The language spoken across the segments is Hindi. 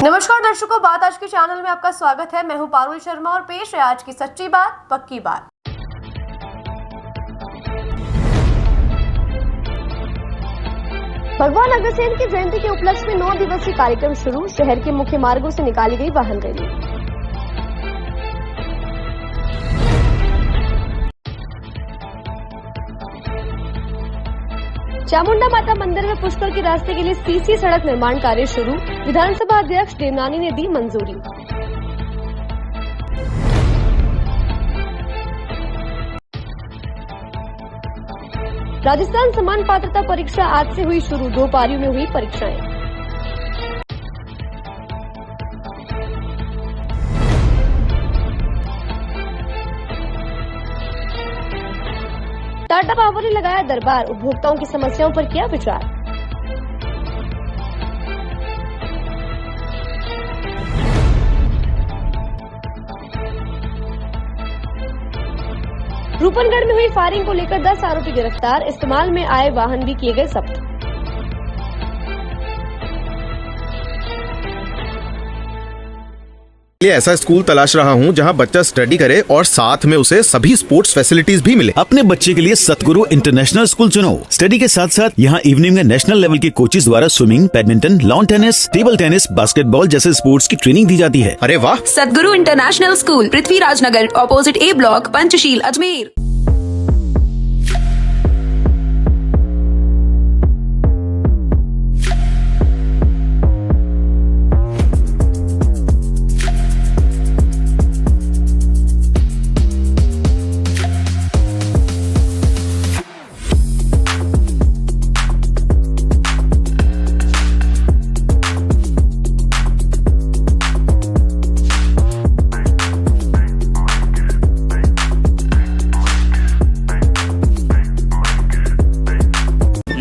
नमस्कार दर्शकों, बात आज के चैनल में आपका स्वागत है। मैं हूं पारुल शर्मा और पेश है आज की सच्ची बात पक्की बात। भगवान अग्रसेन की जयंती के उपलक्ष्य में 9 दिवसीय कार्यक्रम शुरू। शहर के मुख्य मार्गों से निकाली गई वाहन रैली। चामुंडा माता मंदिर में पुष्कर के रास्ते के लिए सीसी सड़क निर्माण कार्य शुरू। विधानसभा अध्यक्ष देवनानी ने दी मंजूरी। राजस्थान समान पात्रता परीक्षा आज से हुई शुरू। 2 पारियों में हुई परीक्षाएं। टाटा पावर ने लगाया दरबार। उपभोक्ताओं की समस्याओं पर किया विचार। रूपनगढ़ में हुई फायरिंग को लेकर 10 आरोपी गिरफ्तार। इस्तेमाल में आए वाहन भी किए गए जब्त। ऐसा स्कूल तलाश रहा हूँ जहाँ बच्चा स्टडी करे और साथ में उसे सभी स्पोर्ट्स फैसिलिटीज भी मिले। अपने बच्चे के लिए सतगुरु इंटरनेशनल स्कूल चुनो। स्टडी के साथ साथ यहाँ इवनिंग में नेशनल लेवल के कोचेज द्वारा swimming, badminton, lawn tennis, table tennis, basketball जैसे स्पोर्ट्स की ट्रेनिंग दी जाती है। अरे वाह! सतगुरु इंटरनेशनल स्कूल, पृथ्वीराज नगर, ऑपोजिट ए ब्लॉक, पंचशील, अजमेर।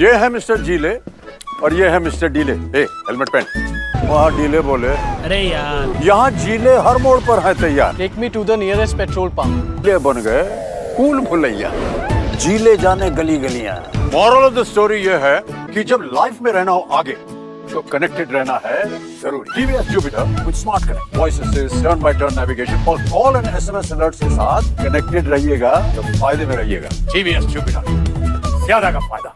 ये है मिस्टर जीले और ये है मिस्टर डीले। हेलमेट पहन। वहाँ डीले बोले, अरे यार, यहाँ जीले हर मोड़ पर है तैयार। Take me to the nearest petrol pump. ये बन गए कूल भुलैया। जीले जाने गली गलियां। मॉरल ऑफ द स्टोरी ये है कि जब लाइफ में रहना हो आगे तो कनेक्टेड रहना है जरूरी। TVS Jupiter with smart connect, voice assist, turn by turn navigation और कॉल एंड एसएमएस अलर्ट्स के साथ कनेक्टेड रहिएगा तो फायदे में रहिएगा। टीवीएस जुपिटर, ज्यादा का फायदा।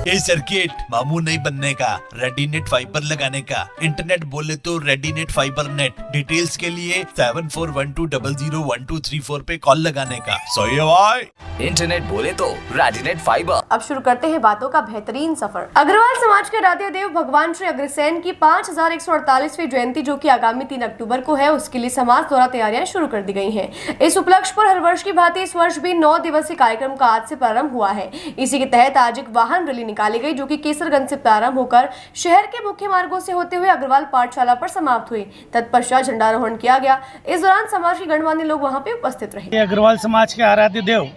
ये सर्किट मामू नहीं बनने का, रेडीनेट फाइबर लगाने का। इंटरनेट बोले तो रेडीनेट फाइबर नेट। डिटेल्स के लिए 7412001234 पे कॉल लगाने का। सही है भाई। इंटरनेट बोले तो रेडीनेट फाइबर। अब शुरू करते हैं बातों का बेहतरीन सफर। अग्रवाल समाज के राधे देव भगवान श्री अग्रसेन की 5148वीं जयंती जो कि आगामी 3 अक्टूबर को है, उसके लिए समाज द्वारा तैयारियां शुरू कर दी गई हैं। इस उपलक्ष्य पर हर वर्ष की भांति इस वर्ष भी 9 दिवसीय कार्यक्रम का आज से प्रारंभ हुआ है। इसी के तहत आज एक वाहन रैली निकाली निकाली गई, जो कि केसरगंज से प्रारंभ होकर शहर के मुख्य मार्गों से होते हुए अग्रवाल पाठशाला पर समाप्त हुई। तत्पश्चात झंडारोहण किया गया। इस दौरान समाज के गणमान्य लोग वहां पे उपस्थित रहे। अग्रवाल समाज के आराध्य देव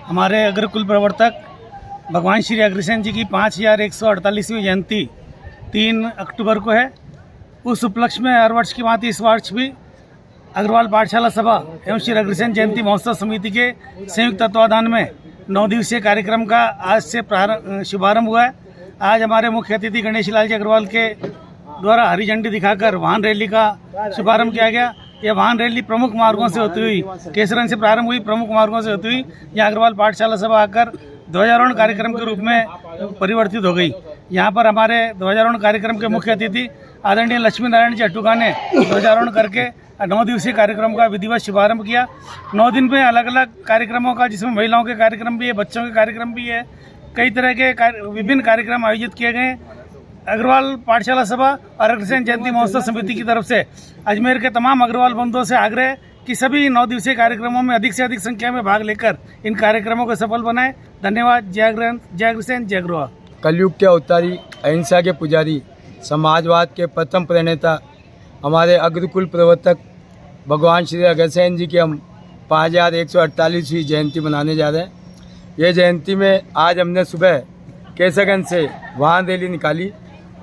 हमारे अग्रकुल प्रवर्तक भगवान श्री अग्रसेन जी की 5148वीं जयंती 3 अक्टूबर को है। उस उपलक्ष्य में हर वर्ष की भांति इस वर्ष भी अग्रवाल पाठशाला सभा एवं श्री अग्रसेन जयंती महोत्सव समिति के संयुक्त तत्वाधान में 9 दिवसीय कार्यक्रम का आज से शुभारंभ हुआ है। आज हमारे मुख्य अतिथि गणेश लाल जी अग्रवाल के द्वारा हरी झंडी दिखाकर वाहन रैली का शुभारंभ किया गया। यह वाहन रैली प्रमुख मार्गों से होती हुई केसरगंज से प्रारंभ हुई, प्रमुख मार्गों से होती हुई यहाँ अग्रवाल पाठशाला सभा आकर ध्वजारोहण कार्यक्रम के रूप में परिवर्तित हो गई। यहाँ पर हमारे ध्वजारोहण कार्यक्रम के मुख्य अतिथि आदरणीय लक्ष्मी नारायण जी अट्टूका ने ध्वजारोहण करके 9 दिवसीय कार्यक्रम का विधिवत शुभारंभ किया। 9 दिन में अलग अलग कार्यक्रमों का, जिसमें महिलाओं के कार्यक्रम भी है, बच्चों के कार्यक्रम भी है, कई तरह के विभिन्न कार्यक्रम आयोजित किए गए। अग्रवाल पाठशाला सभा और अग्रसेन जयंती महोत्सव समिति की तरफ से अजमेर के तमाम अग्रवाल बंधुओं से आग्रह कि सभी 9 दिवसीय कार्यक्रमों में अधिक से अधिक संख्या में भाग लेकर इन कार्यक्रमों को सफल बनाएं। धन्यवाद। जय अग्रसेन, जय अग्रवाल। कलयुग के अवतारी, अहिंसा के पुजारी, समाजवाद के प्रथम प्रणेता हमारे अग्रकुल प्रवर्तक भगवान श्री अग्रसेन जी की हम 5148वीं जयंती मनाने जा रहे हैं। ये जयंती में आज हमने सुबह केसरगंज से वाहन रैली निकाली।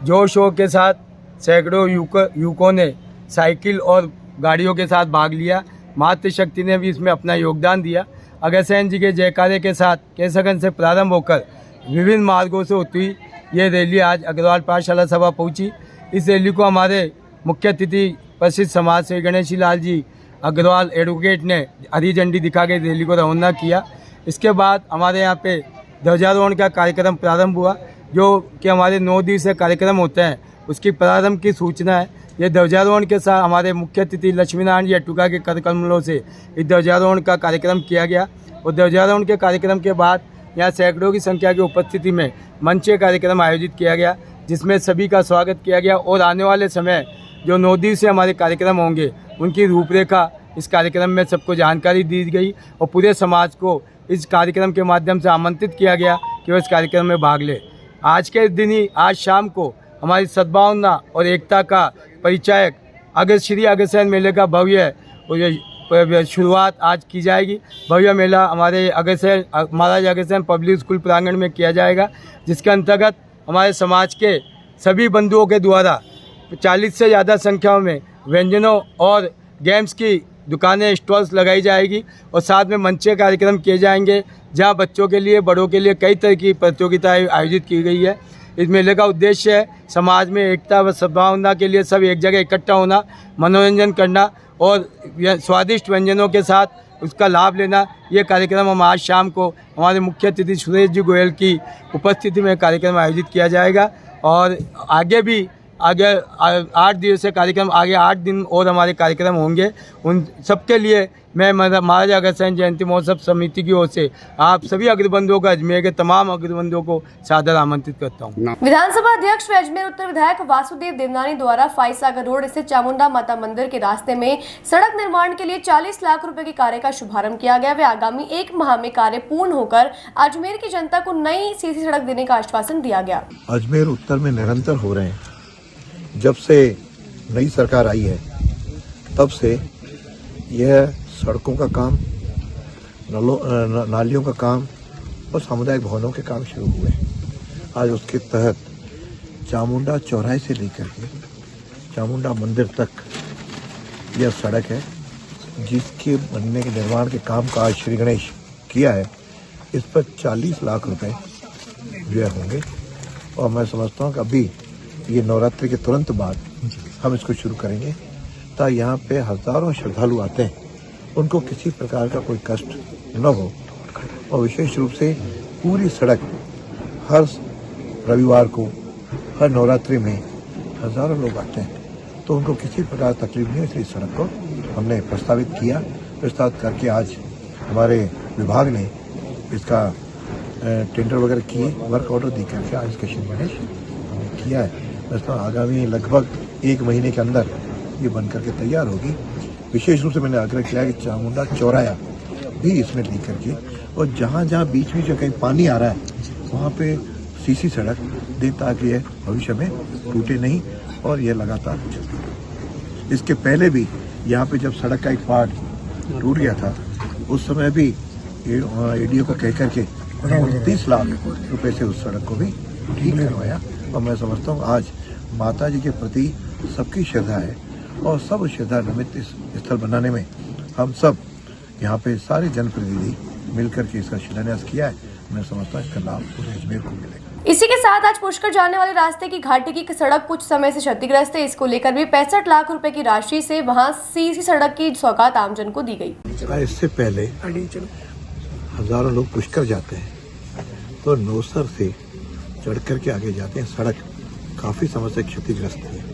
जोर शोर के साथ सैकड़ों युवकों ने साइकिल और गाड़ियों के साथ भाग लिया। मातृशक्ति ने भी इसमें अपना योगदान दिया। अग्रसेन जी के जयकारे के साथ केसरगंज से प्रारंभ होकर विभिन्न मार्गों से होती हुई ये रैली आज अग्रवाल पाठशाला सभा पहुंची। इस रैली को हमारे मुख्य अतिथि प्रसिद्ध समाज सेवी गणेश लाल जी अग्रवाल एडवोकेट ने हरी झंडी दिखा के रैली को रवाना किया। इसके बाद हमारे यहाँ पे ध्वजारोहण का कार्यक्रम प्रारंभ हुआ, जो कि हमारे 9 दिवसीय कार्यक्रम होते हैं उसकी प्रारंभ की सूचना है। ये ध्वजारोहण के साथ हमारे मुख्य अतिथि लक्ष्मी नारायण जी अट्टूका के कर कमलों से इस ध्वजारोहण का कार्यक्रम किया गया। और ध्वजारोहण के कार्यक्रम के बाद यहाँ सैकड़ों की संख्या की उपस्थिति में मंच कार्यक्रम आयोजित किया गया, जिसमें सभी का स्वागत किया गया। और आने वाले समय जो 9 दिवसीय हमारे कार्यक्रम होंगे उनकी रूपरेखा इस कार्यक्रम में सबको जानकारी दी गई और पूरे समाज को इस कार्यक्रम के माध्यम से आमंत्रित किया गया कि वो इस कार्यक्रम में भाग ले। आज के दिन ही, आज शाम को हमारी सद्भावना और एकता का परिचायक श्री अग्रसेन मेले का भव्य शुरुआत आज की जाएगी। भव्य मेला हमारे अग्रसेन महाराज अग्रसेन पब्लिक स्कूल प्रांगण में किया जाएगा, जिसके अंतर्गत हमारे समाज के सभी बंधुओं के द्वारा 40 से ज़्यादा संख्याओं में व्यंजनों और गेम्स की दुकानें, स्टॉल्स लगाई जाएगी और साथ में मंच कार्यक्रम किए जाएंगे, जहां बच्चों के लिए, बड़ों के लिए कई तरह की प्रतियोगिताएं आयोजित की गई है। इस मेले का उद्देश्य है समाज में एकता व सद्भावना के लिए सब एक जगह इकट्ठा होना, मनोरंजन करना और स्वादिष्ट व्यंजनों के साथ उसका लाभ लेना। ये कार्यक्रम हम आज शाम को हमारे मुख्य अतिथि सुरेश जी गोयल की उपस्थिति में कार्यक्रम आयोजित किया जाएगा। और आगे भी 8 दिवसीय कार्यक्रम, आगे 8 दिन और हमारे कार्यक्रम होंगे। उन सबके लिए मैं महाराजा अग्रसेन जयंती महोत्सव समिति की ओर से आप सभी अग्रबंधुओं को, अजमेर के तमाम अग्रबंधुओं को सादर आमंत्रित करता हूँ। विधानसभा अध्यक्ष व अजमेर उत्तर विधायक वासुदेव देवनानी द्वारा फाइसागर रोड स्थित चामुंडा माता मंदिर के रास्ते में सड़क निर्माण के लिए 40 लाख रुपए के कार्य का शुभारंभ किया गया। वे आगामी 1 माह में कार्य पूर्ण होकर अजमेर की जनता को नई सीधी सड़क देने का आश्वासन दिया गया। अजमेर उत्तर में निरंतर हो रहे हैं। जब से नई सरकार आई है तब से यह सड़कों का काम, नालियों का काम और सामुदायिक भवनों के काम शुरू हुए हैं। आज उसके तहत चामुंडा चौराहे से लेकर के चामुंडा मंदिर तक यह सड़क है, जिसके बनने के निर्माण के काम का आज श्री गणेश किया है। इस पर 40 लाख रुपए व्यय होंगे और मैं समझता हूँ कि अभी ये नवरात्रि के तुरंत बाद हम इसको शुरू करेंगे, ताकि यहाँ पे हजारों श्रद्धालु आते हैं, उनको किसी प्रकार का कोई कष्ट न हो। और विशेष रूप से पूरी सड़क हर रविवार को, हर नवरात्रि में हजारों लोग आते हैं, तो उनको किसी प्रकार तकलीफ नहीं हो, इसलिए सड़क को हमने प्रस्तावित करके आज हमारे विभाग ने इसका टेंडर वगैरह किए, वर्क ऑर्डर दी करके आज इसका शुभारंभ हमने किया है। दोस्तों, आगामी लगभग 1 महीने के अंदर ये बन करके तैयार होगी। विशेष रूप से मैंने आग्रह किया कि चामुंडा चौराया भी इसमें ली करके, और जहाँ जहाँ बीच में जो कहीं पानी आ रहा है वहाँ पे सीसी सड़क दें ताकि यह भविष्य में टूटे नहीं और यह लगातार चलती रहे। इसके पहले भी यहाँ पे जब सड़क का एक पार्ट टूट गया था उस समय भी एडीओ को कह करके 30 लाख रुपए से उस सड़क को भी ठीक करवाया। और मैं समझता हूँ आज माता जी के प्रति सबकी श्रद्धा है और सब श्रद्धा निमित्त इस स्थल बनाने में हम सब यहाँ पे सारे जनप्रतिनिधि मिलकर के इसका शिलान्यास किया है। मैं समझता हूँ इसका लाभ पूरे अजमेर को मिलेगा। इसी के साथ आज पुष्कर जाने वाले रास्ते की घाटी की सड़क कुछ समय से क्षतिग्रस्त है। इसको लेकर भी 65 लाख रुपए की राशि से वहां सीसी सड़क की सौगात आमजन को दी गई। इससे पहले हजारों लोग पुष्कर जाते हैं तो नौसर से चढ़ करके आगे जाते हैं। सड़क काफी समय से क्षतिग्रस्त है।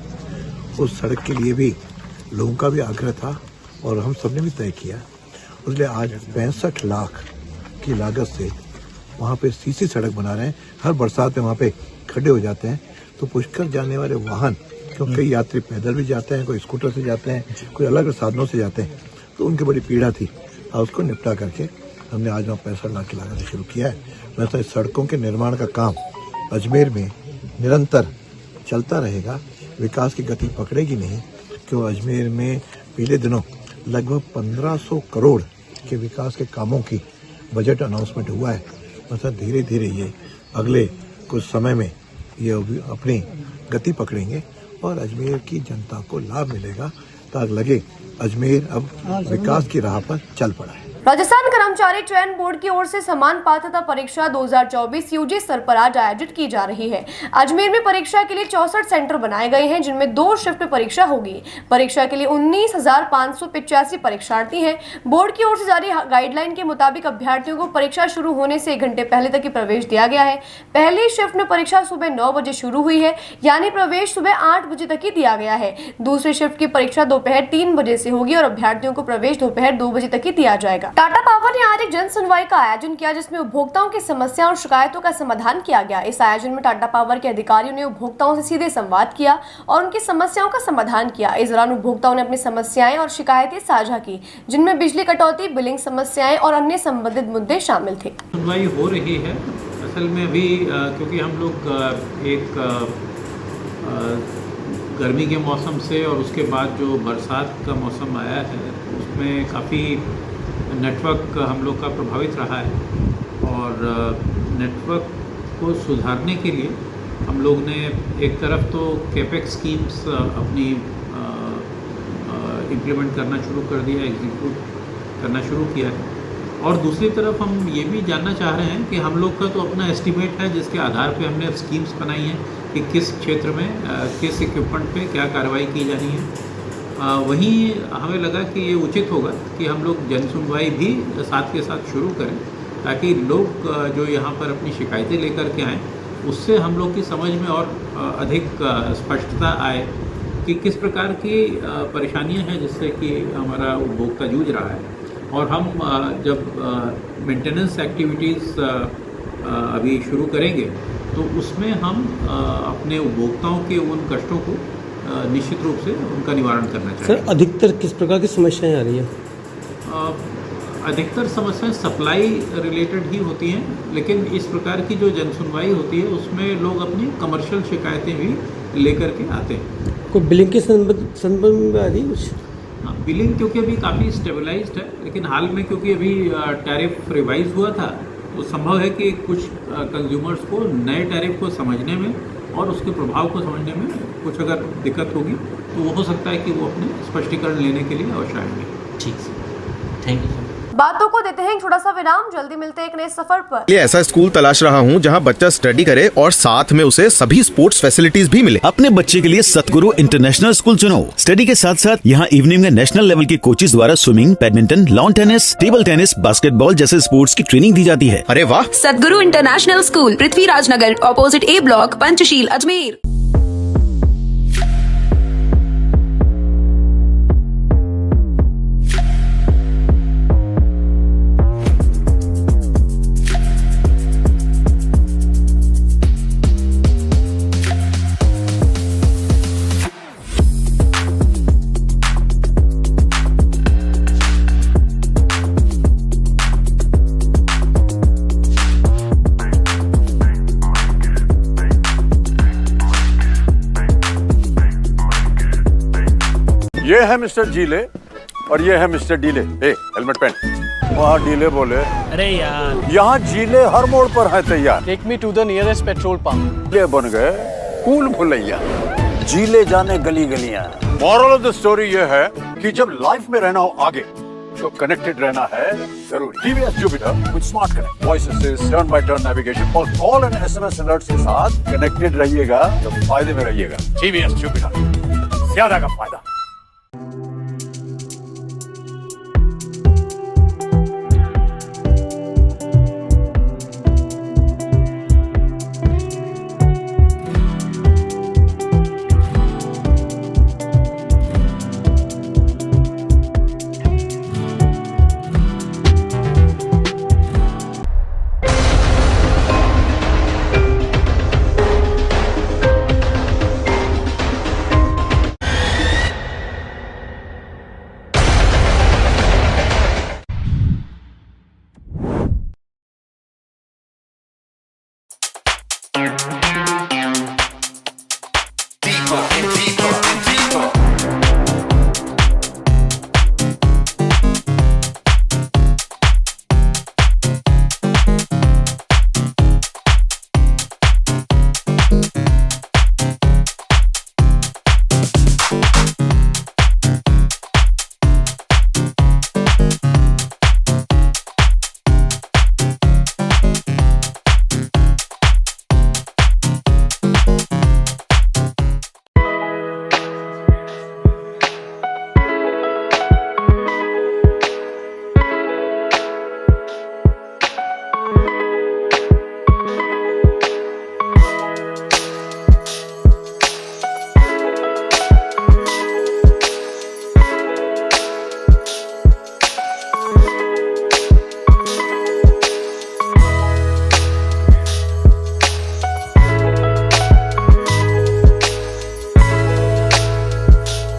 उस सड़क के लिए भी लोगों का भी आग्रह था और हम सबने भी तय किया। इसलिए आज 65 लाख की लागत से वहाँ पे सीसी सड़क बना रहे हैं। हर बरसात में वहाँ पे खड्डे हो जाते हैं तो पुष्कर जाने वाले वाहन, क्योंकि कई यात्री पैदल भी जाते हैं, कोई स्कूटर से जाते हैं, कोई अलग साधनों से जाते हैं, तो उनकी बड़ी पीड़ा थी और उसको निपटा करके हमने आज वहाँ 65 लाख की लागत से शुरू किया है। वैसे सड़कों के निर्माण का काम अजमेर में निरंतर चलता रहेगा। विकास की गति पकड़ेगी नहीं, क्यों अजमेर में पिछले दिनों लगभग 1500 करोड़ के विकास के कामों की बजट अनाउंसमेंट हुआ है। मतलब धीरे धीरे ये अगले कुछ समय में ये अपनी गति पकड़ेंगे और अजमेर की जनता को लाभ मिलेगा ताकि लगे अजमेर अब विकास की राह पर चल पड़ा है। राजस्थान कर्मचारी चयन बोर्ड की ओर से समान पात्रता परीक्षा 2024 यूजी स्तर पर आज आयोजित की जा रही है। अजमेर में परीक्षा के लिए 64 सेंटर बनाए गए हैं, जिनमें 2 शिफ्ट में परीक्षा होगी। परीक्षा के लिए 19,585 परीक्षार्थी हैं। बोर्ड की ओर से जारी गाइडलाइन के मुताबिक अभ्यर्थियों को परीक्षा शुरू होने से 1 घंटे पहले तक ही प्रवेश दिया गया है। पहली शिफ्ट में परीक्षा सुबह 9 बजे शुरू हुई है, यानी प्रवेश सुबह 8 बजे तक ही दिया गया है। दूसरी शिफ्ट की परीक्षा दोपहर 3 बजे से होगी और अभ्यर्थियों को प्रवेश दोपहर 2 बजे तक ही दिया जाएगा। टाटा पावर ने आज एक जन सुनवाई का आयोजन किया, जिसमें उपभोक्ताओं की समस्याओं और शिकायतों का समाधान किया गया। इस आयोजन में टाटा पावर के अधिकारियों ने उपभोक्ताओं से सीधे संवाद किया और उनकी समस्याओं का समाधान किया। इस दौरान उपभोक्ताओं ने अपनी समस्याएं और शिकायतें साझा की, जिनमें बिजली कटौती, बिलिंग समस्याएं और अन्य संबंधित मुद्दे शामिल थे। सुनवाई हो रही है असल में अभी, क्योंकि हम लोग एक गर्मी के मौसम से और उसके बाद जो बरसात का मौसम आया है उसमें काफ़ी नेटवर्क हम लोग का प्रभावित रहा है और नेटवर्क को सुधारने के लिए हम लोग ने एक तरफ तो कैपेक्स स्कीम्स अपनी इम्प्लीमेंट करना शुरू कर दिया, एग्जीक्यूट करना शुरू किया है, और दूसरी तरफ हम ये भी जानना चाह रहे हैं कि हम लोग का तो अपना एस्टीमेट है जिसके आधार पे हमने स्कीम्स बनाई हैं कि किस क्षेत्र में किस इक्विपमेंट पे क्या कार्रवाई की जानी है। वहीं हमें लगा कि ये उचित होगा कि हम लोग जन सुनवाई भी साथ के साथ शुरू करें, ताकि लोग जो यहाँ पर अपनी शिकायतें लेकर के आएँ उससे हम लोग की समझ में और अधिक स्पष्टता आए कि किस प्रकार की परेशानियाँ हैं जिससे कि हमारा उपभोक्ता जूझ रहा है। और हम जब मेंटेनेंस एक्टिविटीज़ अभी शुरू करेंगे तो उसमें हम अपने उपभोक्ताओं के उन कष्टों को निश्चित रूप से उनका निवारण करना चाहिए। सर, अधिकतर किस प्रकार की समस्याएं आ रही हैं? अधिकतर समस्याएं सप्लाई रिलेटेड ही होती हैं, लेकिन इस प्रकार की जो जन सुनवाई होती है उसमें लोग अपनी कमर्शियल शिकायतें भी लेकर के आते हैं। कोई बिलिंग के संबंध में आ रही है कुछ? हाँ, बिलिंग क्योंकि अभी काफ़ी स्टेबलाइज्ड है, लेकिन हाल में क्योंकि अभी टैरिफ रिवाइज हुआ था तो संभव है कि कुछ कंज्यूमर्स को नए टैरिफ को समझने में और उसके प्रभाव को समझने में कुछ अगर दिक्कत होगी तो वो हो सकता है कि वो अपने स्पष्टीकरण लेने के लिए अवश्य आएंगे। ठीक है, थैंक यू। बातों को देते हैं एक छोटा सा विराम, जल्दी मिलते हैं एक नए सफर पर। ये ऐसा स्कूल तलाश रहा हूँ जहाँ बच्चा स्टडी करे और साथ में उसे सभी स्पोर्ट्स फैसिलिटीज भी मिले। अपने बच्चे के लिए सतगुरु इंटरनेशनल स्कूल चुनो। स्टडी के साथ साथ यहाँ इवनिंग में नेशनल लेवल के कोचेज द्वारा swimming, badminton, lawn tennis, table tennis, basketball जैसे स्पोर्ट्स की ट्रेनिंग दी जाती है। अरे वाह! सतगुरु इंटरनेशनल स्कूल, पृथ्वीराज नगर, ऑपोजिट ए ब्लॉक, पंचशील, अजमेर। ये है मिस्टर जीले और ये है मिस्टर डीले। ए, हेलमेट पहन। वहाँ डीले बोले, अरे यार, यहाँ जीले हर मोड़ पर है तैयार। Take me to the nearest petrol pump. ये बन गए कूल भुलैया। जीले जाने गली गलियां। मॉरल ऑफ द स्टोरी ये है कि जब लाइफ में रहना हो आगे तो कनेक्टेड रहना है जरूरी। TVS Jupiter with smart connect, voice assist, turn by turn navigation और कॉल एंड एसएमएस अलर्ट्स के साथ कनेक्टेड रहिएगा तो फायदे में रहिएगा। टीवीएस जुपिटर, ज्यादा का फायदा।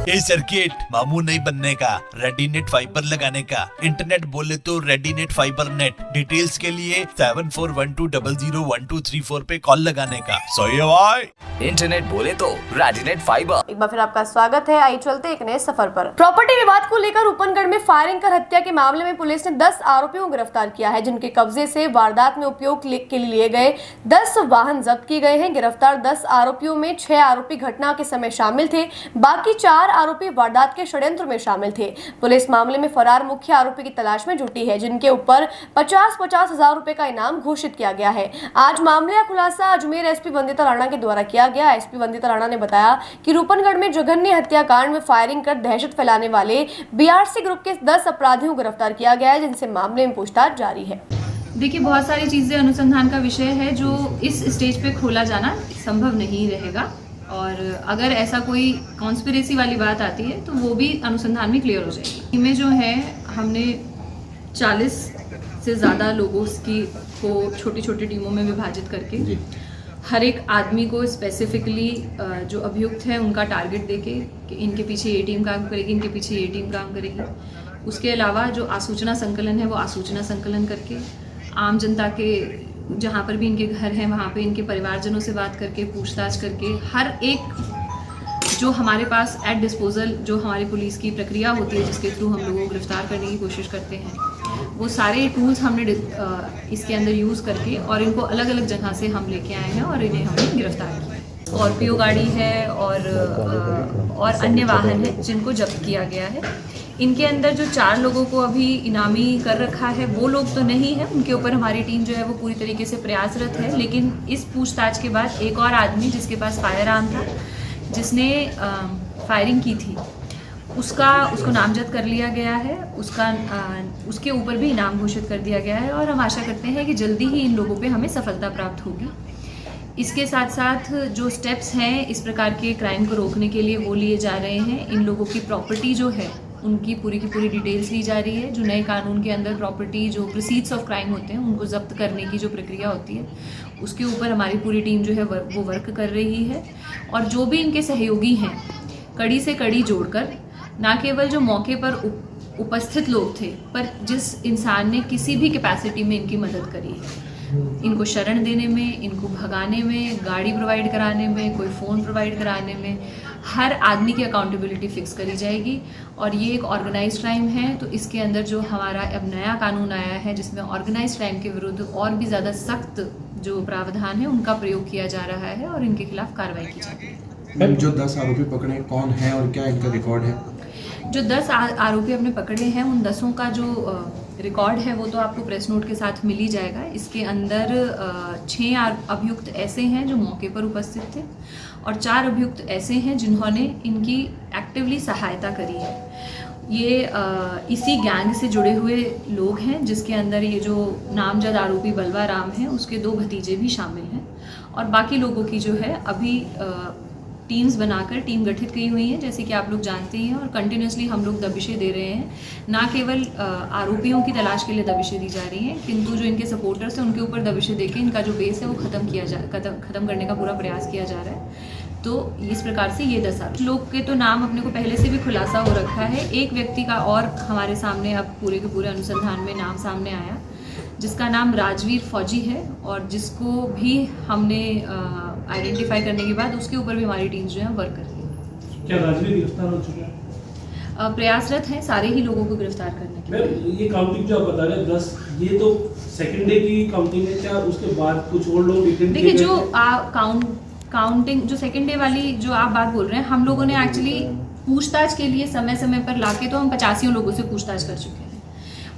ये सर्किट मामू नहीं बनने का, रेडीनेट फाइबर लगाने का। इंटरनेट बोले तो रेडीनेट फाइबर नेट। डिटेल्स के लिए 7412001234 पे कॉल लगाने का। सही है भाई। इंटरनेट बोले तो रेडीनेट फाइबर। एक बार फिर आपका स्वागत है। आइए चलते एक नए सफर पर। प्रॉपर्टी विवाद को लेकर रूपनगढ़ में फायरिंग कर हत्या के मामले में पुलिस ने 10 आरोपियों को गिरफ्तार किया है, जिनके कब्जे से वारदात में उपयोग के लिए लिए गए 10 वाहन जब्त किए गए हैं। गिरफ्तार 10 आरोपियों में 6 आरोपी घटना के समय शामिल थे, बाकी 4 आरोपी वारदात के षड्यंत्र में शामिल थे। पुलिस मामले में फरार मुख्य आरोपी की तलाश में जुटी है, जिनके ऊपर 50-50 हजार रुपए का इनाम घोषित किया गया है। आज मामले का खुलासा अजमेर एसपी वंदिता राणा के द्वारा किया गया। एसपी वंदिता राणा ने बताया कि रूपनगढ़ में जघन्य हत्याकांड में फायरिंग कर दहशत फैलाने वाले बीआरसी ग्रुप के 10 अपराधियों को गिरफ्तार किया गया है, जिनसे मामले में पूछताछ जारी है। देखिए, बहुत सारी चीज़ें अनुसंधान का विषय है जो इस स्टेज पे खोला जाना संभव नहीं रहेगा, और अगर ऐसा कोई कॉन्स्पिरेसी वाली बात आती है तो वो भी अनुसंधान में क्लियर हो जाएगी। इनमें जो है हमने 40 से ज़्यादा लोगों को छोटी छोटी टीमों में विभाजित करके हर एक आदमी को स्पेसिफिकली जो अभियुक्त है उनका टारगेट देके कि इनके पीछे ये टीम काम करेगी, इनके पीछे ये टीम काम करेगी। उसके अलावा जो आसूचना संकलन है वो आसूचना संकलन करके आम जनता के जहाँ पर भी इनके घर हैं वहाँ पे इनके परिवारजनों से बात करके पूछताछ करके हर एक जो हमारे पास एट डिस्पोजल जो हमारी पुलिस की प्रक्रिया होती है जिसके थ्रू हम लोगों को गिरफ्तार करने की कोशिश करते हैं, वो सारे टूल्स हमने इसके अंदर यूज़ करके और इनको अलग अलग जगह से हम लेके आए हैं और इन्हें हमने गिरफ्तार किया। स्कॉर्पियो गाड़ी है और अन्य वाहन है जिनको जब्त किया गया है। इनके अंदर जो 4 लोगों को अभी इनामी कर रखा है वो लोग तो नहीं है, उनके ऊपर हमारी टीम जो है वो पूरी तरीके से प्रयासरत है। लेकिन इस पूछताछ के बाद एक और आदमी जिसके पास फायर आर्म था, जिसने फायरिंग की थी, उसको नामजद कर लिया गया है। उसके ऊपर भी इनाम घोषित कर दिया गया है और हम आशा करते हैं कि जल्दी ही इन लोगों पे हमें सफलता प्राप्त होगी। इसके साथ साथ जो स्टेप्स हैं इस प्रकार के क्राइम को रोकने के लिए वो लिए जा रहे हैं। इन लोगों की प्रॉपर्टी जो है उनकी पूरी की पूरी डिटेल्स ली जा रही है। जो नए कानून के अंदर प्रॉपर्टी जो प्रोसीड्स ऑफ क्राइम होते हैं उनको जब्त करने की जो प्रक्रिया होती है उसके ऊपर हमारी पूरी टीम जो है वो वर्क कर रही है। और जो भी इनके सहयोगी हैं, कड़ी से कड़ी जोड़कर, ना केवल जो मौके पर उपस्थित लोग थे, पर जिस इंसान ने किसी भी कैपेसिटी में इनकी मदद करी है, इनको शरण देने में, इनको भगाने में, गाड़ी प्रोवाइड कराने में, कोई फ़ोन प्रोवाइड कराने में, हर आदमी की अकाउंटेबिलिटी फिक्स करी जाएगी। और ये एक ऑर्गेनाइज क्राइम है, तो इसके अंदर जो हमारा अब नया कानून आया है जिसमें ऑर्गेनाइज क्राइम के विरुद्ध और भी ज़्यादा सख्त जो प्रावधान है उनका प्रयोग किया जा रहा है और इनके खिलाफ कार्रवाई की जाती है। मैम, जो 10 आरोपी पकड़े कौन है और क्या इनका रिकॉर्ड है? जो 10 आरोपी हमने पकड़े हैं उन 10 का जो रिकॉर्ड है वो तो आपको प्रेस नोट के साथ मिल ही जाएगा। इसके अंदर 6 अभियुक्त ऐसे हैं जो मौके पर उपस्थित थे और 4 अभियुक्त ऐसे हैं जिन्होंने इनकी एक्टिवली सहायता करी है। ये इसी गैंग से जुड़े हुए लोग हैं जिसके अंदर ये जो नामजद आरोपी बलवा राम है उसके 2 भतीजे भी शामिल हैं और बाकी लोगों की जो है अभी टीम्स बनाकर टीम गठित की हुई हैं जैसे कि आप लोग जानते हैं और कंटिन्यूसली हम लोग दबिशें दे रहे हैं। ना केवल आरोपियों की तलाश के लिए दबिशें दी जा रही हैं किंतु जो इनके सपोर्टर्स हैं उनके ऊपर दबिशें देके इनका जो बेस है वो ख़त्म करने का पूरा प्रयास किया जा रहा है। तो इस प्रकार से ये 10 लोग के तो नाम अपने को पहले से भी खुलासा हो रखा है। एक व्यक्ति का और हमारे सामने अब पूरे के पूरे अनुसंधान में नाम सामने आया जिसका नाम राजवीर फौजी है और जिसको भी हमने आइडेंटिफाई करने के बाद उसके ऊपर भी हमारी टीम्स जो है वर्क कर रही है। क्या राजवीर गिरफ्तार हो चुका है? प्रयासरत हैं सारे ही लोगों को गिरफ्तार करने के लिए। ये काउंटिंग जो आप बता रहे हैं 10, ये तो सेकंड डे की काउंटिंग है क्या उसके बाद कुछ और लोग? देखिए जो काउंटिंग जो सेकंड डे वाली जो आप बात बोल रहे हैं हम लोगों ने एक्चुअली पूछताछ के लिए समय समय पर लाके तो हम 85 लोगों से पूछताछ कर चुके हैं।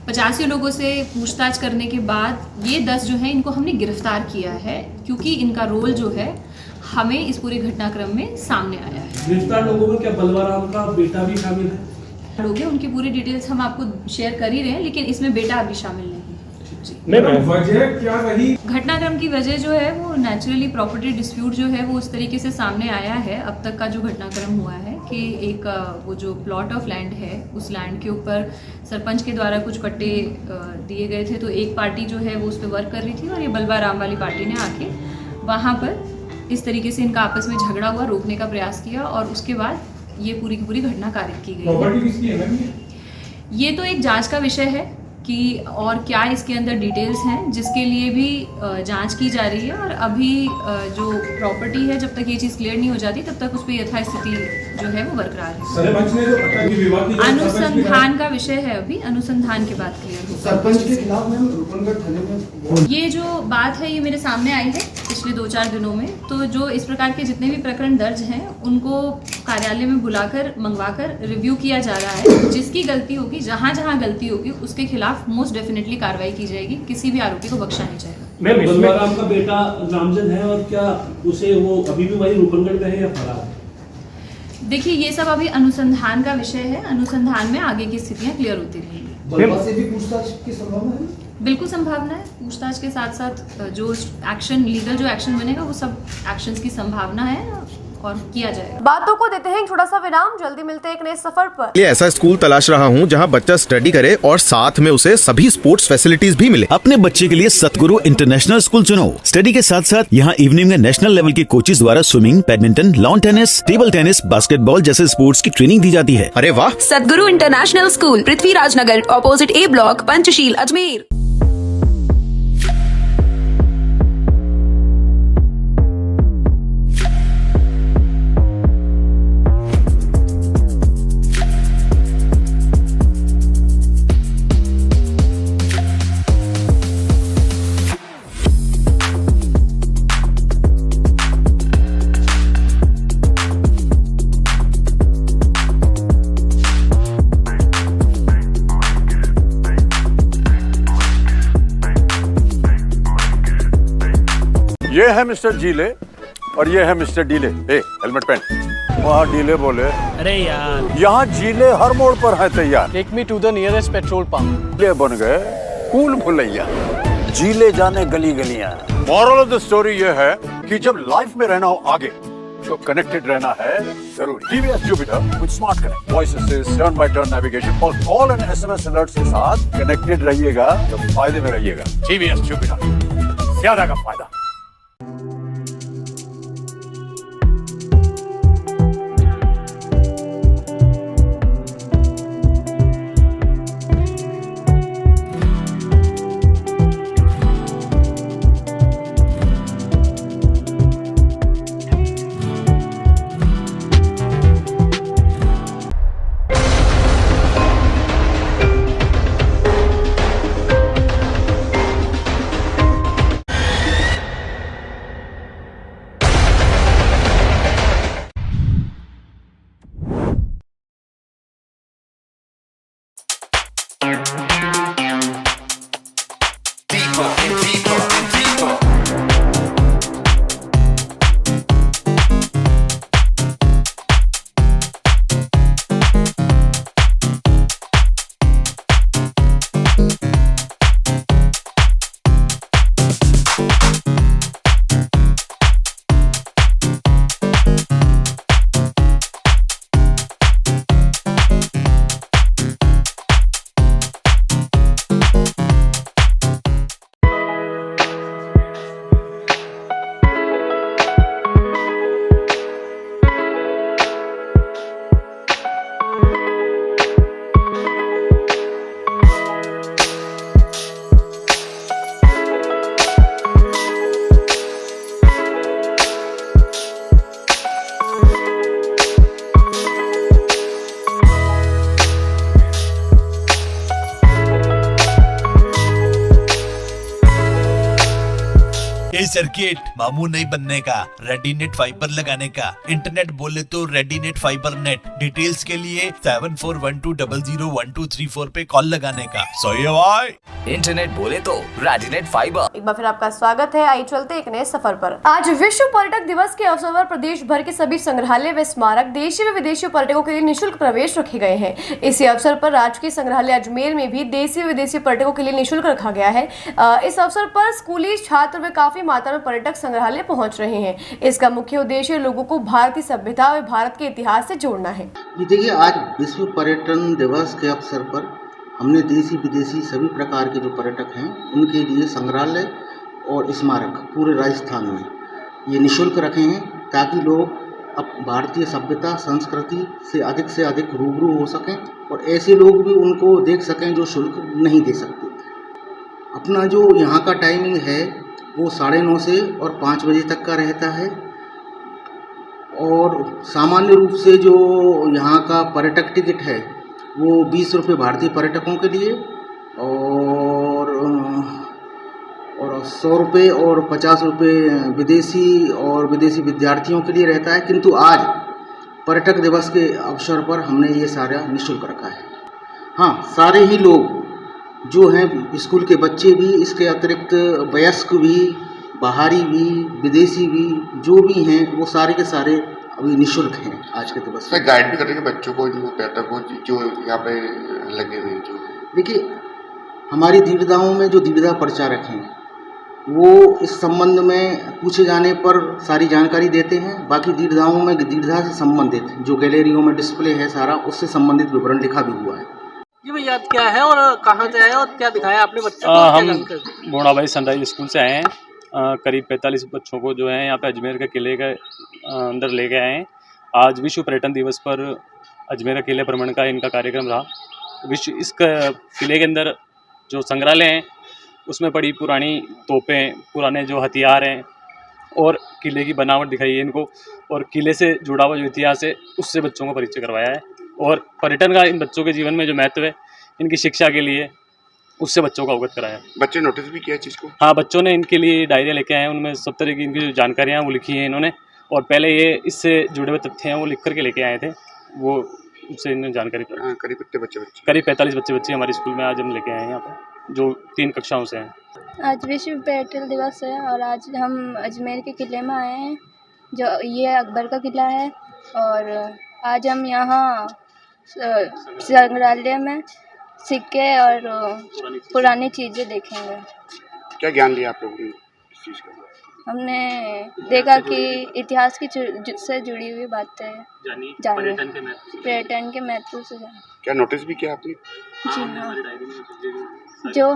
85 लोगों से पूछताछ करने के बाद ये 10 जो है इनको हमने गिरफ्तार किया है क्योंकि इनका रोल जो है हमें इस पूरे घटनाक्रम में सामने आया है। गिरफ्तार लोगों में क्या बलवा राम का बेटा भी शामिल है? लोग हैं उनकी पूरी डिटेल्स हम आपको शेयर कर ही रहे हैं लेकिन इसमें बेटा अभी शामिल नहीं है। वजह क्या रही? घटनाक्रम की वजह जो है वो नेचुरली प्रॉपर्टी डिस्प्यूट जो है वो उस तरीके से सामने आया है अब तक का जो घटनाक्रम हुआ है कि एक वो जो प्लॉट ऑफ लैंड है उस लैंड के ऊपर सरपंच के द्वारा कुछ पट्टे दिए गए थे तो एक पार्टी जो है वो उस पर वर्क कर रही थी और ये बलवा राम वाली पार्टी ने आके वहाँ पर इस तरीके से इनका आपस में झगड़ा हुआ, रोकने का प्रयास किया और उसके बाद ये पूरी की पूरी घटना कारित की गई। ये तो एक जांच का विषय है कि और क्या इसके अंदर डिटेल्स हैं जिसके लिए भी जांच की जा रही है और अभी जो प्रॉपर्टी है जब तक ये चीज़ क्लियर नहीं हो जाती तब तक उस पर यथास्थिति जो है वो बरकरार है। अनुसंधान का विषय है, अभी अनुसंधान के बाद क्लियर होगा। सरपंच के खिलाफ मैम रूपनगढ़ थाने में ये जो बात है ये मेरे सामने आई है पिछले 2-4 दिनों में। तो जो इस प्रकार के जितने भी प्रकरण दर्ज हैं उनको कार्यालय में बुलाकर मंगवाकर रिव्यू किया जा रहा है। जिसकी गलती होगी, जहाँ जहाँ गलती होगी उसके खिलाफ मोस्ट डेफिनेटली कार्रवाई की जाएगी, किसी भी आरोपी को बख्शा नहीं जाएगा। मैम, बलवा राम का बेटा नामजद है और क्या उसे वो अभी भी वही रूपनगढ़ में है या फरार? देखिए ये सब अभी अनुसंधान का विषय है, अनुसंधान में आगे की स्थितियां क्लियर होती रहेंगी। बलवा से भी पूछताछ की संभावना है? बिल्कुल संभावना है। पूछताछ के साथ साथ जो एक्शन लीगल जो एक्शन बनेगा वो सब एक्शंस की संभावना है और किया जाएगा। बातों को देते हैं एक छोटा सा विराम, जल्दी मिलते हैं एक नए सफर पर। ये ऐसा स्कूल तलाश रहा हूँ जहाँ बच्चा स्टडी करे और साथ में उसे सभी स्पोर्ट्स फैसिलिटीज भी मिले। अपने बच्चे के लिए सतगुरु इंटरनेशनल स्कूल चुनो। स्टडी के साथ साथ यहाँ इवनिंग में नेशनल लेवल के कोचेज द्वारा swimming, badminton, lawn tennis, table tennis, basketball जैसे स्पोर्ट्स की ट्रेनिंग दी जाती है। अरे वाह! सतगुरु इंटरनेशनल स्कूल, पृथ्वीराज नगर, ऑपोजिट ए ब्लॉक, पंचशील, अजमेर। ये है मिस्टर जीले और ये है मिस्टर डीले। हेलमेट पहन। वहाँ डीले बोले, अरे यार यहाँ जीले हर मोड़ पर है तैयार। Take me to the nearest petrol pump. ये बन गए कूल भुलैया। जीले जाने गली गलियां। मॉरल ऑफ द स्टोरी ये है कि जब लाइफ में रहना हो आगे तो कनेक्टेड रहना है जरूरी। TVS Jupiter with smart connect, voice assist, turn by turn navigation और कॉल एंड एसएमएस अलर्ट्स के साथ कनेक्टेड रहिएगा तो फायदे में रहिएगा। टीवीएस जुपिटर, ज्यादा का फायदा। सर्किट, मामू नहीं बनने का, रेडीनेट फाइबर लगाने का, इंटरनेट बोले तो रेडीनेट फाइबर नेट। डिटेल्स के लिए 7412001234 पे कॉल लगाने का। सही है भाई। इंटरनेट बोले तो रेडीनेट फाइबर। एक बार फिर आपका स्वागत है। आइए चलते एक नए सफर पर। आज विश्व पर्यटक दिवस के अवसर पर प्रदेश भर के सभी संग्रहालय व स्मारक देशी व विदेशी पर्यटकों के लिए निःशुल्क प्रवेश रखे गए हैं। इसी अवसर पर राजकीय संग्रहालय अजमेर में भी देशी व विदेशी पर्यटकों के लिए निःशुल्क रखा गया है। इस अवसर पर स्कूली छात्र व काफी मात्रा में पर्यटक संग्रहालय पहुंच रहे हैं। इसका मुख्य उद्देश्य लोगों को भारतीय सभ्यता व भारत के इतिहास से जोड़ना है। देखिए, आज विश्व पर्यटन दिवस के अवसर पर हमने देशी विदेशी सभी प्रकार के जो पर्यटक हैं उनके लिए संग्रहालय और स्मारक पूरे राजस्थान में ये निःशुल्क रखे हैं, ताकि लोग अब भारतीय सभ्यता संस्कृति से अधिक रूबरू हो सकें और ऐसे लोग भी उनको देख सकें जो शुल्क नहीं दे सकते। अपना जो यहाँ का टाइमिंग है वो 9:30 से और 5 बजे तक का रहता है। और सामान्य रूप से जो यहाँ का पर्यटक टिकट है वो 20 रुपये भारतीय पर्यटकों के लिए और 100 रुपये और 50 रुपये विदेशी विद्यार्थियों के लिए रहता है। किंतु आज पर्यटक दिवस के अवसर पर हमने ये सारा निःशुल्क रखा है। हाँ, सारे ही लोग जो हैं, स्कूल के बच्चे भी, इसके अतिरिक्त वयस्क भी, बाहरी भी, विदेशी भी, जो भी हैं वो सारे के सारे अभी निःशुल्क हैं आज के दिवस में। गाइड भी करेंगे बच्चों को, जो पर्यटकों जो यहाँ पे लगे हुए हैं। जो देखिए, हमारी दीर्घाओं में जो दीर्घा प्रचारक हैं वो इस संबंध में पूछे जाने पर सारी जानकारी देते हैं। बाकी दीर्घाओं में दीर्घा से संबंधित जो गैलरियों में डिस्प्ले है सारा, उससे संबंधित विवरण लिखा भी हुआ है। जी भैया, क्या है और कहाँ से आए और क्या दिखाया आपने बच्चों को? हम मोड़ाबाई सनराइज स्कूल से आए हैं। करीब 45 बच्चों को जो है यहाँ पे अजमेर के किले के अंदर ले गए आए हैं। आज विश्व पर्यटन दिवस पर अजमेर किले भ्रमण का इनका कार्यक्रम रहा। इस किले के अंदर जो संग्रहालय हैं उसमें पड़ी पुरानी तोपें, पुराने जो हथियार हैं और किले की बनावट दिखाई है इनको, और किले से जुड़ा हुआ जो इतिहास है उससे बच्चों को परिचय करवाया है। और पर्यटन का इन बच्चों के जीवन में जो महत्व है इनकी शिक्षा के लिए, उससे बच्चों को अवगत कराया। बच्चे नोटिस भी किया चीज़ को? हाँ, बच्चों ने इनके लिए डायरिया लेके आए हैं, उनमें सब तरह की इनकी जो जानकारियाँ वो लिखी हैं इन्होंने, और पहले ये इससे जुड़े हुए तथ्य हैं वो लिख करके लेके आए थे, वो उससे इन्हें जानकारी पाई। करीब कितने बच्चे? करीब 45 बच्चे हमारे स्कूल में आज हम लेके आए हैं यहाँ पर, जो 3 कक्षाओं से हैं। आज विश्व पर्यटन दिवस है और आज हम अजमेर के किले में आए हैं, जो ये अकबर का किला है। और आज हम यहाँ संग्रहालय में सिक्के और पुरानी चीज़ें देखेंगे। क्या ज्ञान लिया आप लोगों ने इस चीज़ का? हमने देखा कि इतिहास की से जुड़ी हुई बातें जानी, पर्यटन के महत्व से जानी। क्या नोटिस भी किया आपने? जी हाँ, जो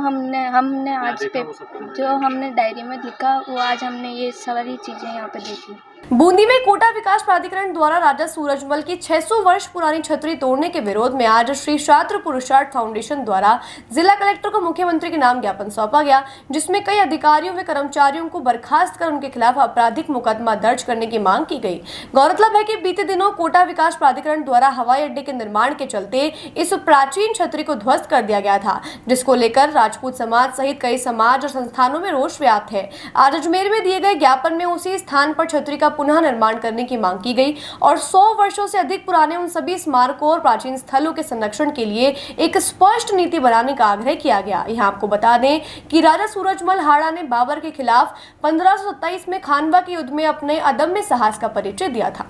हमने डायरी में लिखा वो आज हमने ये सारी चीज़ें यहाँ पे देखी। बूंदी में कोटा विकास प्राधिकरण द्वारा राजा सूरजमल की 600 वर्ष पुरानी छतरी तोड़ने के विरोध में आज श्री छात्र पुरुषार्थ फाउंडेशन द्वारा जिला कलेक्टर को मुख्यमंत्री के नाम ज्ञापन सौंपा गया, जिसमें कई अधिकारियों व कर्मचारियों को बर्खास्त कर उनके खिलाफ आपराधिक मुकदमा दर्ज करने की मांग की गई। गौरतलब है कि बीते दिनों कोटा विकास प्राधिकरण द्वारा हवाई अड्डे के निर्माण के चलते इस प्राचीन छतरी को ध्वस्त कर दिया गया था, जिसको लेकर राजपूत समाज सहित कई समाज और संस्थानों में रोष व्याप्त है। आज अजमेर में दिए गए ज्ञापन में उसी स्थान पर छतरी का पुनः निर्माण करने की मांग की गई और 100 वर्षों से अधिक पुराने उन सभी स्मारकों और प्राचीन स्थलों के संरक्षण के लिए एक स्पष्ट नीति बनाने का आग्रह किया गया। यहाँ आपको बता दें कि राजा सूरजमल हाड़ा ने बाबर के खिलाफ 1527 में खानवा के युद्ध में अपने अदम्य साहस का परिचय दिया था।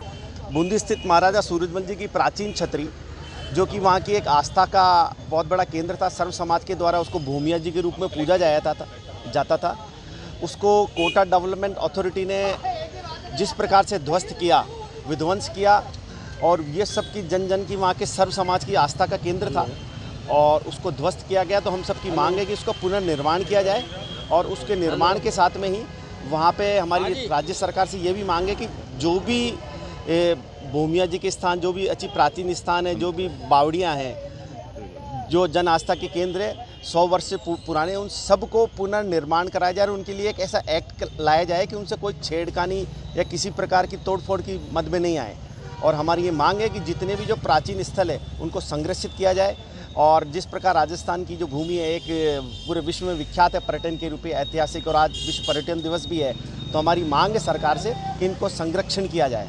बूंदी स्थित महाराजा सूरजमल जी की प्राचीन छतरी, जो कि वहाँ की एक आस्था का बहुत बड़ा केंद्र था, सर्व समाज के द्वारा उसको भूमिया जी के रूप में पूजा जाता था, उसको कोटा डेवलपमेंट अथॉरिटी ने जिस प्रकार से ध्वस्त किया, विध्वंस किया, और ये सब की जन की वहाँ के सर्व समाज की आस्था का केंद्र था और उसको ध्वस्त किया गया। तो हम सब की मांग है कि उसका पुनर्निर्माण किया जाए और उसके निर्माण के साथ में ही वहाँ पे हमारी राज्य सरकार से ये भी मांग है कि जो भी भूमिया जी के स्थान, जो भी अच्छी प्राचीन स्थान है, जो भी बावड़ियाँ हैं, जो जन आस्था के केंद्र है, 100 वर्ष से पुराने, उन सब को पुनर्निर्माण कराया जाए और उनके लिए एक ऐसा एक्ट लाया जाए कि उनसे कोई छेड़खानी या किसी प्रकार की तोड़फोड़ की मद में नहीं आए। और हमारी ये मांग है कि जितने भी जो प्राचीन स्थल है उनको संरक्षित किया जाए। और जिस प्रकार राजस्थान की जो भूमि है एक पूरे विश्व में विख्यात है पर्यटन के रूप में, ऐतिहासिक, और आज विश्व पर्यटन दिवस भी है, तो हमारी मांग है सरकार से कि इनको संरक्षण किया जाए।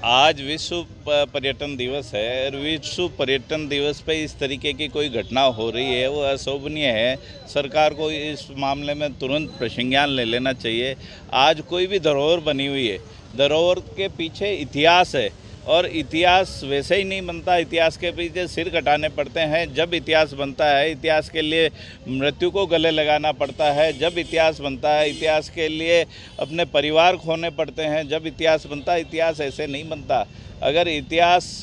आज विश्व पर्यटन दिवस है और विश्व पर्यटन दिवस पे इस तरीके की कोई घटना हो रही है वो अशोभनीय है। सरकार को इस मामले में तुरंत प्रसंज्ञान ले लेना चाहिए। आज कोई भी धरोहर बनी हुई है, धरोहर के पीछे इतिहास है और इतिहास वैसे ही नहीं बनता, इतिहास के पीछे सिर कटाने पड़ते हैं। जब इतिहास बनता है इतिहास के लिए मृत्यु को गले लगाना पड़ता है। जब इतिहास बनता है इतिहास के लिए अपने परिवार खोने पड़ते हैं। जब इतिहास बनता है इतिहास ऐसे नहीं बनता। अगर इतिहास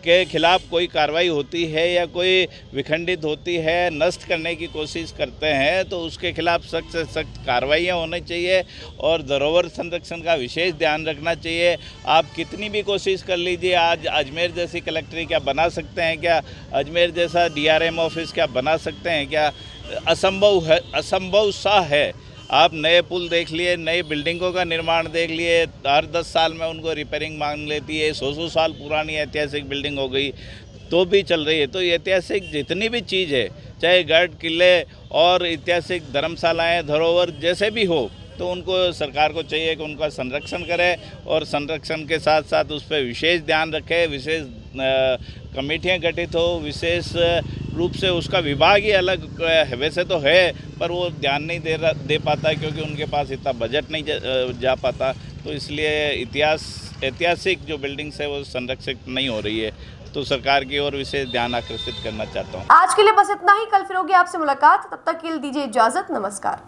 के खिलाफ कोई कार्रवाई होती है या कोई विखंडित होती है, नष्ट करने की कोशिश करते हैं तो उसके खिलाफ सख्त से सख्त कार्रवाइयाँ होनी चाहिए और धरोहर संरक्षण का विशेष ध्यान रखना चाहिए। आप कितनी भी कोशिश कर लीजिए, आज अजमेर जैसी कलेक्ट्री क्या बना सकते हैं क्या? अजमेर जैसा DRM ऑफिस क्या बना सकते हैं क्या? असंभव है, असंभव सा है। आप नए पुल देख लिए, नई बिल्डिंगों का निर्माण देख लिए, हर 10 साल में उनको रिपेयरिंग मांग लेती है। 100 साल पुरानी ऐतिहासिक बिल्डिंग हो गई तो भी चल रही है। तो ऐतिहासिक जितनी भी चीज़ है, चाहे गढ़ किले और ऐतिहासिक धर्मशालाएं, धरोहर जैसे भी हो, तो उनको सरकार को चाहिए कि उनका संरक्षण करे और संरक्षण के साथ साथ उस पर विशेष ध्यान रखे, विशेष कमेटियां गठित हो, विशेष रूप से उसका विभाग ही अलग वैसे तो है पर वो ध्यान नहीं दे पाता क्योंकि उनके पास इतना बजट नहीं जा पाता। तो इसलिए ऐतिहासिक जो बिल्डिंग्स है वो संरक्षित नहीं हो रही है। तो सरकार की ओर विशेष ध्यान आकर्षित करना चाहता हूँ। आज के लिए बस इतना ही। कल फिर होगी आपसे मुलाकात, तब तक के लिए दीजिए इजाजत। नमस्कार।